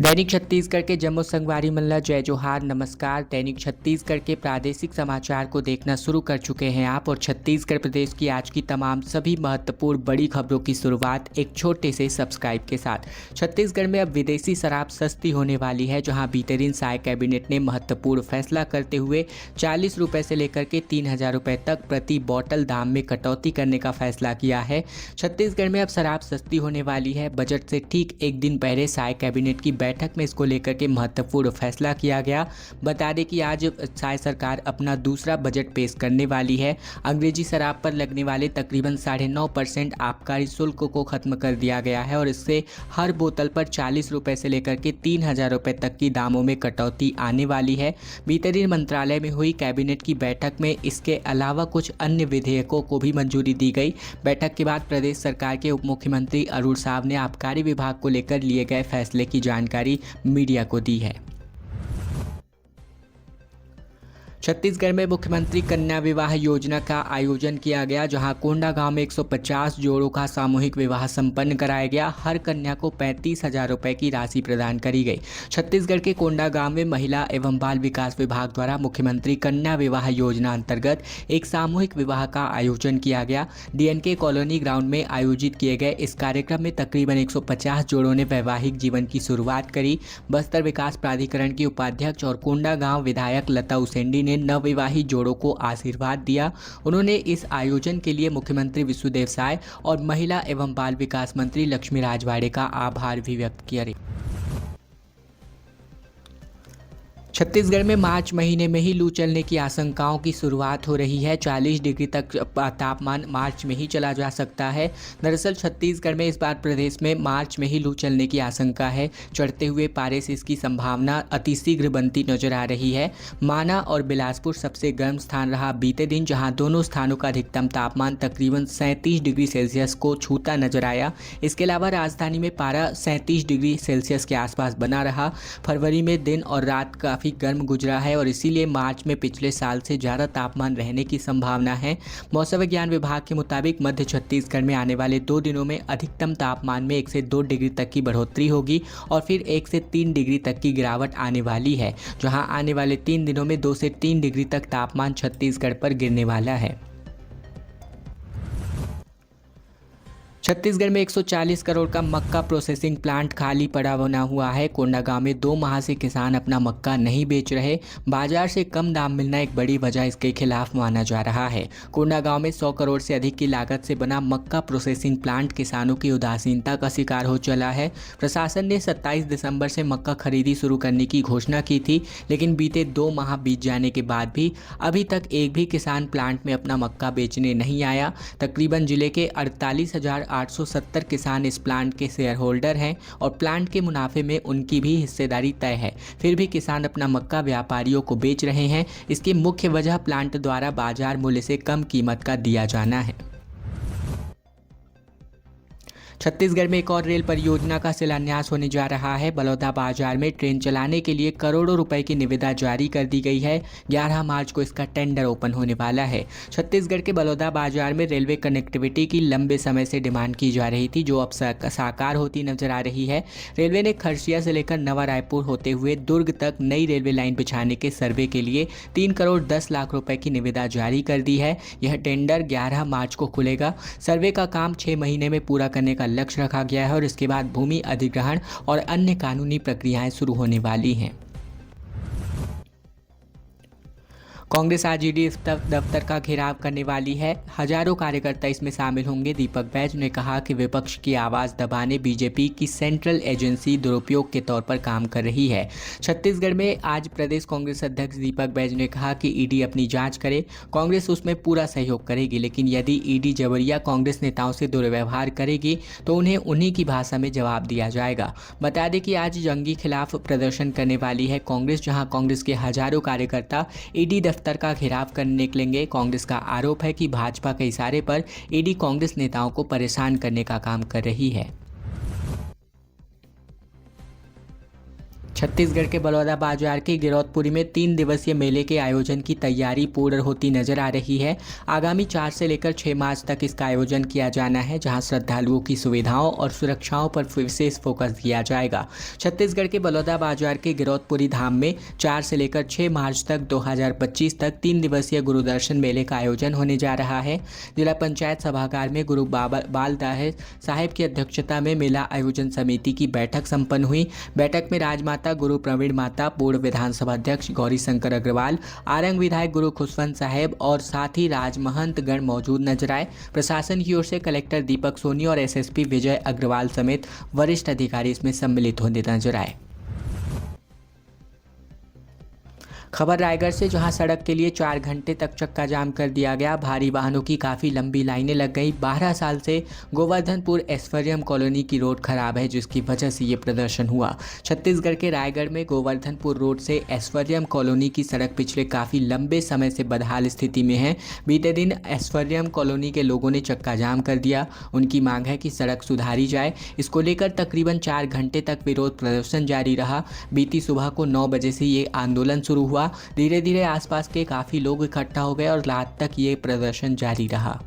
दैनिक छत्तीसगढ़ के जम्मू संगवारी मल्ला जय जोहार नमस्कार। दैनिक छत्तीसगढ़ के प्रादेशिक समाचार को देखना शुरू कर चुके हैं आप, और छत्तीसगढ़ प्रदेश की आज की तमाम सभी महत्वपूर्ण बड़ी खबरों की शुरुआत एक छोटे से सब्सक्राइब के साथ। छत्तीसगढ़ में अब विदेशी शराब सस्ती होने वाली है, जहां बीते दिन साय कैबिनेट ने महत्वपूर्ण फैसला करते हुए 40 रुपये से लेकर के 3,000 रुपये तक प्रति बॉटल दाम में कटौती करने का फैसला किया है। छत्तीसगढ़ में अब शराब सस्ती होने वाली है। बजट से ठीक एक दिन पहले साय कैबिनेट की बैठक में इसको लेकर के महत्वपूर्ण फैसला किया गया। बता दें कि आज साय सरकार अपना दूसरा बजट पेश करने वाली है। अंग्रेजी शराब पर लगने वाले तकरीबन 9.5% आबकारी शुल्क को खत्म कर दिया गया है, और इससे हर बोतल पर 40 रुपये से लेकर के 3,000 रुपये तक की दामों में कटौती आने वाली है। बीते दिन मंत्रालय में हुई कैबिनेट की बैठक में इसके अलावा कुछ अन्य विधेयकों को भी मंजूरी दी गई। बैठक के बाद प्रदेश सरकार के उप मुख्यमंत्री अरुण साव ने आबकारी विभाग को लेकर लिए गए फैसले की जानकारी मीडिया को दी है। छत्तीसगढ़ में मुख्यमंत्री कन्या विवाह योजना का आयोजन किया गया, जहां कोंडागांव में 150 जोड़ों का सामूहिक विवाह संपन्न कराया गया। हर कन्या को 35,000 रुपये की राशि प्रदान करी गई। छत्तीसगढ़ के कोंडागांव में महिला एवं बाल विकास विभाग द्वारा मुख्यमंत्री कन्या विवाह योजना अंतर्गत एक सामूहिक विवाह का आयोजन किया गया। DNK कॉलोनी ग्राउंड में आयोजित किए गए इस कार्यक्रम में तकरीबन 150 जोड़ों ने वैवाहिक जीवन की शुरुआत करी। बस्तर विकास प्राधिकरण की उपाध्यक्ष और कोंडागांव विधायक लता उसेंडी ने नवविवाहित जोड़ों को आशीर्वाद दिया। उन्होंने इस आयोजन के लिए मुख्यमंत्री विष्णुदेव साय और महिला एवं बाल विकास मंत्री लक्ष्मी राजवाड़े का आभार भी व्यक्त किया। छत्तीसगढ़ में मार्च महीने में ही लू चलने की आशंकाओं की शुरुआत हो रही है। 40 डिग्री तक तापमान मार्च में ही चला जा सकता है। दरअसल छत्तीसगढ़ में इस बार प्रदेश में मार्च में ही लू चलने की आशंका है। चढ़ते हुए पारे से इसकी संभावना अतिशीघ्र बनती नजर आ रही है। माना और बिलासपुर सबसे गर्म स्थान रहा बीते दिन, जहां दोनों स्थानों का अधिकतम तापमान तकरीबन 37 डिग्री सेल्सियस को छूता नजर आया। इसके अलावा राजधानी में पारा 37 डिग्री सेल्सियस के आसपास बना रहा। फरवरी में दिन और रात काफ़ी गर्म गुजरा है, और इसीलिए मार्च में पिछले साल से ज़्यादा तापमान रहने की संभावना है। मौसम विज्ञान विभाग के मुताबिक मध्य छत्तीसगढ़ में आने वाले 2 दिनों में अधिकतम तापमान में 1 से 2 डिग्री तक की बढ़ोतरी होगी, और फिर 1 से 3 डिग्री तक की गिरावट आने वाली है, जहां आने वाले 3 दिनों में 2 से 3 डिग्री तक तापमान छत्तीसगढ़ पर गिरने वाला है। छत्तीसगढ़ में 140 करोड़ का मक्का प्रोसेसिंग प्लांट खाली पड़ा बना हुआ है। कोंडागांव में 2 माह से किसान अपना मक्का नहीं बेच रहे। बाजार से कम दाम मिलना एक बड़ी वजह इसके खिलाफ माना जा रहा है। कोंडागांव में 100 करोड़ से अधिक की लागत से बना मक्का प्रोसेसिंग प्लांट किसानों की उदासीनता का शिकार हो चला है। प्रशासन ने 27 दिसंबर से मक्का खरीदी शुरू करने की घोषणा की थी, लेकिन बीते 2 माह बीत जाने के बाद भी अभी तक एक भी किसान प्लांट में अपना मक्का बेचने नहीं आया। तकरीबन जिले के 48,870 किसान इस प्लांट के शेयर होल्डर हैं, और प्लांट के मुनाफे में उनकी भी हिस्सेदारी तय है। फिर भी किसान अपना मक्का व्यापारियों को बेच रहे हैं। इसकी मुख्य वजह प्लांट द्वारा बाजार मूल्य से कम कीमत का दिया जाना है। छत्तीसगढ़ में एक और रेल परियोजना का शिलान्यास होने जा रहा है। बलौदा बाजार में ट्रेन चलाने के लिए करोड़ों रुपए की निविदा जारी कर दी गई है। 11 मार्च को इसका टेंडर ओपन होने वाला है। छत्तीसगढ़ के बलौदा बाजार में रेलवे कनेक्टिविटी की लंबे समय से डिमांड की जा रही थी, जो अब साकार होती नजर आ रही है। रेलवे ने खरसिया से लेकर नवा रायपुर होते हुए दुर्ग तक नई रेलवे लाइन बिछाने के सर्वे के लिए 3 करोड़ 10 लाख रुपए की निविदा जारी कर दी है। यह टेंडर 11 मार्च को खुलेगा। सर्वे का काम 6 महीने में पूरा करने का लक्ष्य रखा गया है, और इसके बाद भूमि अधिग्रहण और अन्य कानूनी प्रक्रियाएं शुरू होने वाली हैं। कांग्रेस आज ईडी दफ्तर का घेराव करने वाली है। हजारों कार्यकर्ता इसमें शामिल होंगे। दीपक बैज ने कहा कि विपक्ष की आवाज़ दबाने बीजेपी की सेंट्रल एजेंसी दुरुपयोग के तौर पर काम कर रही है। छत्तीसगढ़ में आज प्रदेश कांग्रेस अध्यक्ष दीपक बैज ने कहा कि ईडी अपनी जांच करे, कांग्रेस उसमें पूरा सहयोग करेगी, लेकिन यदि ईडी जबरिया कांग्रेस नेताओं से दुर्व्यवहार करेगी तो उन्हें उन्हीं की भाषा में जवाब दिया जाएगा। बता दें कि आज जंगी खिलाफ प्रदर्शन करने वाली है कांग्रेस, जहां कांग्रेस के हजारों कार्यकर्ता ईडी दफ्तर का घेराव करने निकलेंगे। कांग्रेस का आरोप है कि भाजपा के इशारे पर ईडी कांग्रेस नेताओं को परेशान करने का काम कर रही है। छत्तीसगढ़ के बलौदा बाजार के गिरौदपुरी में 3 दिवसीय मेले के आयोजन की तैयारी पूर्ण होती नजर आ रही है। आगामी 4 से लेकर 6 मार्च तक इसका आयोजन किया जाना है, जहां श्रद्धालुओं की सुविधाओं और सुरक्षाओं पर विशेष फोकस किया जाएगा। छत्तीसगढ़ के बलौदा बाजार के गिरौदपुरी धाम में 4 से लेकर 6 मार्च तक 2025 तक 3 दिवसीय गुरुदर्शन मेले का आयोजन होने जा रहा है। जिला पंचायत सभागार में गुरु बालदाह साहेब की अध्यक्षता में मेला आयोजन समिति की बैठक संपन्न हुई। बैठक में राजमाता गुरु प्रवीण माता, पूर्व विधानसभा अध्यक्ष गौरी शंकर अग्रवाल, आरंग विधायक गुरु खुशवंत साहेब और साथ ही राजमहंत गण मौजूद नजर आए। प्रशासन की ओर से कलेक्टर दीपक सोनी और एसएसपी विजय अग्रवाल समेत वरिष्ठ अधिकारी इसमें सम्मिलित होने नजर आए। खबर रायगढ़ से, जहां सड़क के लिए 4 घंटे तक चक्का जाम कर दिया गया। भारी वाहनों की काफ़ी लंबी लाइनें लग गई। 12 साल से गोवर्धनपुर ऐश्वर्यम कॉलोनी की रोड खराब है, जिसकी वजह से ये प्रदर्शन हुआ। छत्तीसगढ़ के रायगढ़ में गोवर्धनपुर रोड से ऐश्वर्यम कॉलोनी की सड़क पिछले काफ़ी लंबे समय से बदहाल स्थिति में है। बीते दिन ऐश्वर्यम कॉलोनी के लोगों ने चक्का जाम कर दिया। उनकी मांग है कि सड़क सुधारी जाए। इसको लेकर तकरीबन 4 घंटे तक विरोध प्रदर्शन जारी रहा। बीती सुबह को 9 बजे से ये आंदोलन शुरू हुआ। धीरे धीरे आसपास के काफ़ी लोग इकट्ठा हो गए और रात तक ये प्रदर्शन जारी रहा।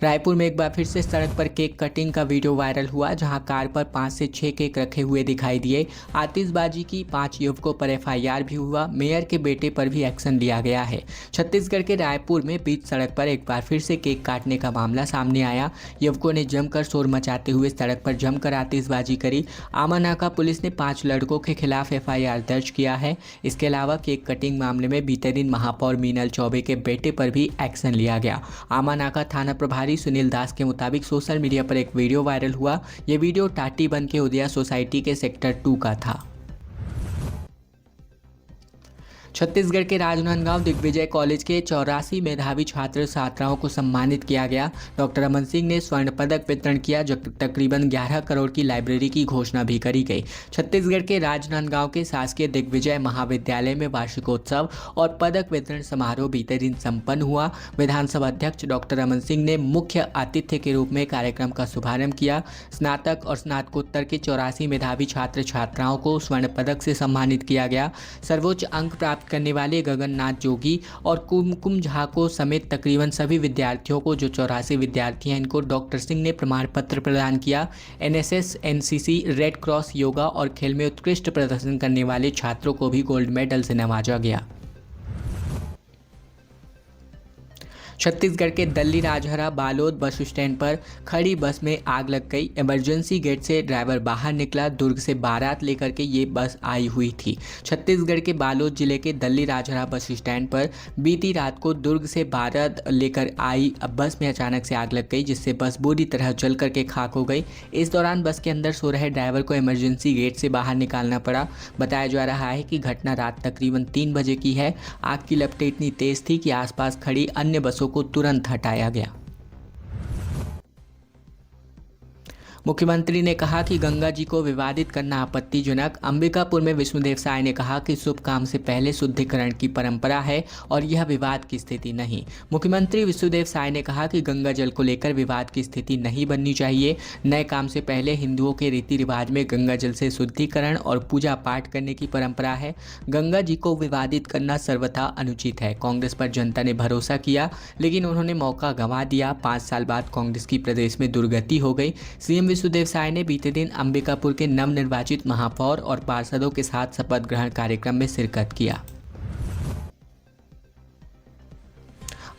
रायपुर में एक बार फिर से सड़क पर केक कटिंग का वीडियो वायरल हुआ, जहां कार पर 5 से 6 केक रखे हुए दिखाई दिए। आतिशबाजी की 5 युवकों पर एफआईआर भी हुआ। मेयर के बेटे पर भी एक्शन लिया गया है। छत्तीसगढ़ के रायपुर में बीच सड़क पर एक बार फिर से केक काटने का मामला सामने आया। युवकों ने जमकर शोर मचाते हुए सड़क पर जमकर आतिशबाजी करी। आमानाका पुलिस ने 5 लड़कों के खिलाफ एफआईआर दर्ज किया है। इसके अलावा केक कटिंग मामले में बीते दिन महापौर मीनल चौबे के बेटे पर भी एक्शन लिया गया। आमानाका थाना प्रभारी सुनील दास के मुताबिक सोशल मीडिया पर एक वीडियो वायरल हुआ। ये वीडियो टाटीबंध के उदया सोसाइटी के सेक्टर 2 का था। छत्तीसगढ़ के राजनांदगांव दिग्विजय कॉलेज के 84 मेधावी छात्र छात्राओं को सम्मानित किया गया। डॉक्टर रमन सिंह ने स्वर्ण पदक वितरण किया। तकरीबन 11 करोड़ की लाइब्रेरी की घोषणा भी करी गई। छत्तीसगढ़ के राजनांदगांव के शासकीय दिग्विजय महाविद्यालय में वार्षिकोत्सव और पदक वितरण समारोह बीते दिन संपन्न हुआ। विधानसभा अध्यक्ष डॉक्टर रमन सिंह ने मुख्य आतिथ्य के रूप में कार्यक्रम का शुभारंभ किया। स्नातक और स्नातकोत्तर के 84 मेधावी छात्र छात्राओं को स्वर्ण पदक से सम्मानित किया गया। सर्वोच्च अंक प्राप्त करने वाले गगननाथ जोगी और कुमकुम झा को समेत तकरीबन सभी विद्यार्थियों को, जो 84 विद्यार्थी हैं, इनको डॉक्टर सिंह ने प्रमाण पत्र प्रदान किया। NSS, NCC, red cross, yoga और खेल में उत्कृष्ट प्रदर्शन करने वाले छात्रों को भी गोल्ड मेडल से नवाजा गया। छत्तीसगढ़ के दल्ली राजहरा बालोद बस स्टैंड पर खड़ी बस में आग लग गई। इमरजेंसी गेट से ड्राइवर बाहर निकला। दुर्ग से बारात लेकर के ये बस आई हुई थी। छत्तीसगढ़ के बालोद जिले के दल्ली राजहरा बस स्टैंड पर बीती रात को दुर्ग से बारात लेकर आई बस में अचानक से आग लग गई, जिससे बस बुरी तरह जल करके खाक हो गई। इस दौरान बस के अंदर सो रहे ड्राइवर को इमरजेंसी गेट से बाहर निकालना पड़ा। बताया जा रहा है कि घटना रात तकरीबन 3 बजे की है। आग की लपटें इतनी तेज थी कि आसपास खड़ी अन्य बसों को तुरंत हटाया गया। मुख्यमंत्री ने कहा कि गंगा जी को विवादित करना आपत्तिजनक। अंबिकापुर में विष्णुदेव साय ने कहा कि शुभ काम से पहले शुद्धिकरण की परंपरा है और यह विवाद की स्थिति नहीं। मुख्यमंत्री विष्णुदेव साय ने कहा कि गंगा जल को लेकर विवाद की स्थिति नहीं बननी चाहिए। नए काम से पहले हिंदुओं के रीति रिवाज में गंगा जल से शुद्धिकरण और पूजा पाठ करने की परंपरा है। गंगा जी को विवादित करना सर्वथा अनुचित है। कांग्रेस पर जनता ने भरोसा किया, लेकिन उन्होंने मौका गंवा दिया। 5 साल बाद कांग्रेस की प्रदेश में दुर्गति हो गई। सीएम विष्णुदेव साय ने बीते दिन अंबिकापुर के नवनिर्वाचित महापौर और पार्षदों के साथ शपथ ग्रहण कार्यक्रम में शिरकत किया।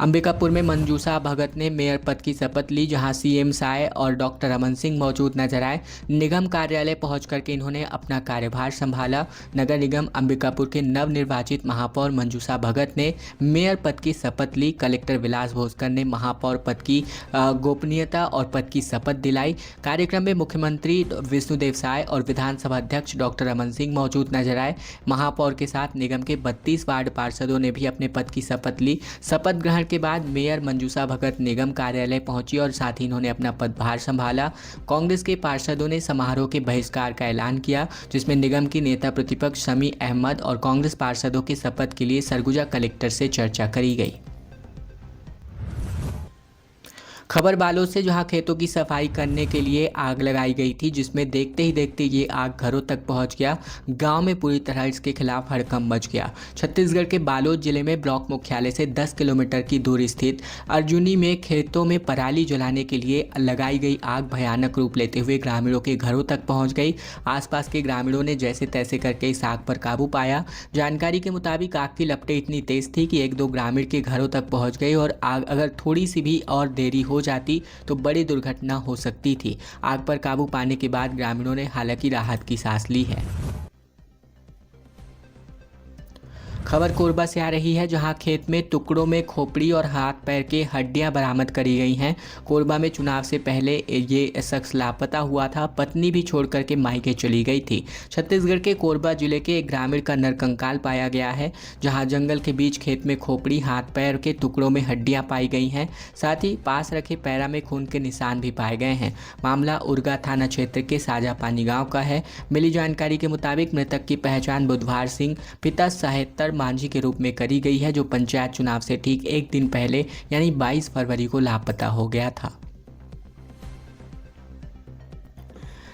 अंबिकापुर में मंजूषा भगत ने मेयर पद की शपथ ली, जहां सीएम साय और डॉक्टर रमन सिंह मौजूद नजर आए। निगम कार्यालय पहुंच करके इन्होंने अपना कार्यभार संभाला। नगर निगम अंबिकापुर के नवनिर्वाचित महापौर मंजूषा भगत ने मेयर पद की शपथ ली। कलेक्टर विलास भोसकर ने महापौर पद की गोपनीयता और पद की शपथ दिलाई। कार्यक्रम में मुख्यमंत्री विष्णुदेव साय और विधानसभा अध्यक्ष डॉक्टर रमन सिंह मौजूद नजर आए। महापौर के साथ निगम के 32 वार्ड पार्षदों ने भी अपने पद की शपथ ली। शपथ ग्रहण के बाद मेयर मंजूषा भगत निगम कार्यालय पहुंची और साथ ही इन्होंने अपना पदभार संभाला। कांग्रेस के पार्षदों ने समारोह के बहिष्कार का ऐलान किया, जिसमें निगम की नेता प्रतिपक्ष शमी अहमद और कांग्रेस पार्षदों के शपथ के लिए सरगुजा कलेक्टर से चर्चा करी गई। खबर बालोद से, जहां खेतों की सफाई करने के लिए आग लगाई गई थी, जिसमें देखते ही देखते ये आग घरों तक पहुंच गया। गांव में पूरी तरह इसके खिलाफ हड़कंप मच गया। छत्तीसगढ़ के बालोद जिले में ब्लॉक मुख्यालय से 10 किलोमीटर की दूरी स्थित अर्जुनी में खेतों में पराली जलाने के लिए लगाई गई आग भयानक रूप लेते हुए ग्रामीणों के घरों तक पहुँच गई। आसपास के ग्रामीणों ने जैसे तैसे करके इस आग पर काबू पाया। जानकारी के मुताबिक आग की लपटें इतनी तेज थी कि एक दो ग्रामीण के घरों तक पहुंच गई और आग अगर थोड़ी सी भी और देरी हो जाती तो बड़ी दुर्घटना हो सकती थी। आग पर काबू पाने के बाद ग्रामीणों ने हालांकि राहत की सांस ली है। खबर कोरबा से आ रही है, जहां खेत में टुकड़ों में खोपड़ी और हाथ पैर के हड्डियां बरामद करी गई हैं। कोरबा में चुनाव से पहले ये शख्स लापता हुआ था। पत्नी भी छोड़ करके मायके चली गई थी। छत्तीसगढ़ के कोरबा जिले के एक ग्रामीण का नरकंकाल पाया गया है, जहां जंगल के बीच खेत में खोपड़ी, हाथ पैर के टुकड़ों में हड्डियां पाई गई हैं। साथ ही पास रखे पैरा में खून के निशान भी पाए गए हैं। मामला उरगा थाना क्षेत्र के साजापानी गाँव का है। मिली जानकारी के मुताबिक मृतक की पहचान बुधवार सिंह पिता साहेतर मांझी के रूप में करी गई है, जो पंचायत चुनाव से ठीक एक दिन पहले यानी 22 फरवरी को लापता हो गया था।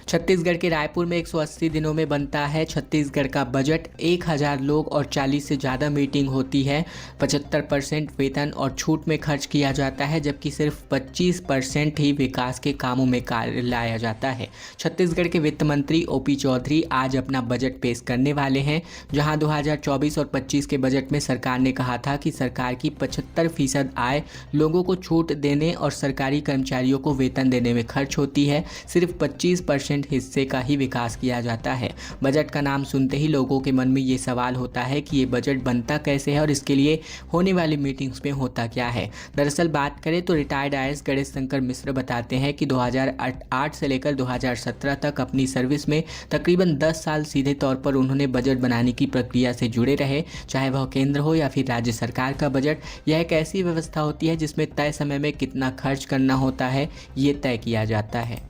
छत्तीसगढ़ के रायपुर में 180 दिनों में बनता है छत्तीसगढ़ का बजट। 1000 लोग और 40 से ज़्यादा मीटिंग होती है। 75% वेतन और छूट में खर्च किया जाता है, जबकि सिर्फ 25% ही विकास के कामों में कार्य लाया जाता है। छत्तीसगढ़ के वित्त मंत्री ओपी चौधरी आज अपना बजट पेश करने वाले हैं, जहां 2024 और 25 के बजट में सरकार ने कहा था कि सरकार की 75% आय लोगों को छूट देने और सरकारी कर्मचारियों को वेतन देने में खर्च होती है। सिर्फ 25% हिस्से का ही विकास किया जाता है। बजट का नाम सुनते ही लोगों के मन में ये सवाल होता है कि ये बजट बनता कैसे है और इसके लिए होने वाली मीटिंग्स में होता क्या है। दरअसल बात करें तो रिटायर्ड आईएएस गणेश शंकर मिश्र बताते हैं कि 2008 से लेकर 2017 तक अपनी सर्विस में तकरीबन 10 साल सीधे तौर पर उन्होंने बजट बनाने की प्रक्रिया से जुड़े रहे। चाहे वह केंद्र हो या फिर राज्य सरकार का बजट, यह एक ऐसी व्यवस्था होती है जिसमें तय समय में कितना खर्च करना होता है, ये तय किया जाता है।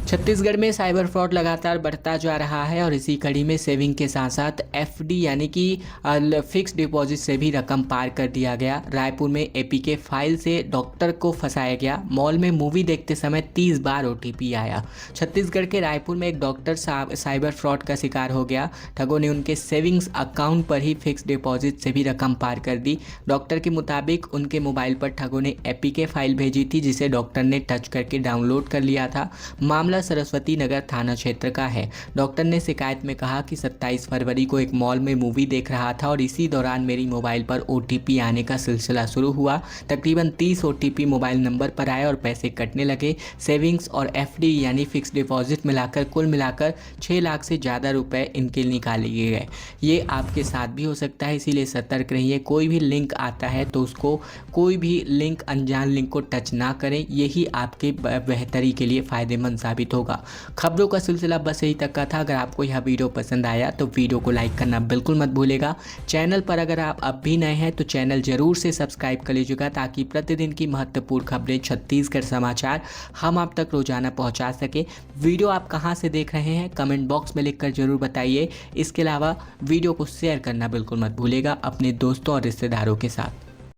छत्तीसगढ़ में साइबर फ्रॉड लगातार बढ़ता जा रहा है और इसी कड़ी में सेविंग के साथ साथ एफडी यानी कि फिक्स डिपॉजिट से भी रकम पार कर दिया गया। रायपुर में एपीके फाइल से डॉक्टर को फंसाया गया। मॉल में मूवी देखते समय 30 बार ओटीपी आया। छत्तीसगढ़ के रायपुर में एक डॉक्टर साइबर फ्रॉड का शिकार हो गया। ठगों ने उनके सेविंग्स अकाउंट पर ही फिक्स डिपॉजिट से भी रकम पार कर दी। डॉक्टर के मुताबिक उनके मोबाइल पर ठगों ने एपीके फाइल भेजी थी, जिसे डॉक्टर ने टच करके डाउनलोड कर लिया था। मामला सरस्वती नगर थाना क्षेत्र का है। डॉक्टर ने शिकायत में कहा कि 27 फरवरी को एक मॉल में मूवी देख रहा था और इसी दौरान मेरी मोबाइल पर ओटीपी आने का सिलसिला शुरू हुआ। तकरीबन 30 ओटीपी मोबाइल नंबर पर आए और पैसे कटने लगे। सेविंग्स और एफडी यानी फिक्स डिपॉजिट मिलाकर कुल मिलाकर 6 लाख से ज़्यादा रुपए इनके निकाले गए। ये आपके साथ भी हो सकता है, इसीलिए सतर्क रहिए। कोई भी लिंक आता है तो उसको, कोई भी लिंक, अनजान लिंक को टच ना करें। यही आपके बेहतरी के लिए फ़ायदेमंद साबित होगा। खबरों का सिलसिला बस यही तक का था। अगर आपको यह वीडियो पसंद आया तो वीडियो को लाइक करना बिल्कुल मत भूलेगा। चैनल पर अगर आप अब भी नए हैं तो चैनल जरूर से सब्सक्राइब कर लीजिएगा, ताकि प्रतिदिन की महत्वपूर्ण खबरें, छत्तीसगढ़ समाचार हम आप तक रोजाना पहुंचा सके। वीडियो आप कहां से देख रहे हैं कमेंट बॉक्स में लिखकर जरूर बताइए। इसके अलावा वीडियो को शेयर करना बिल्कुल मत भूलेगा अपने दोस्तों और रिश्तेदारों के साथ।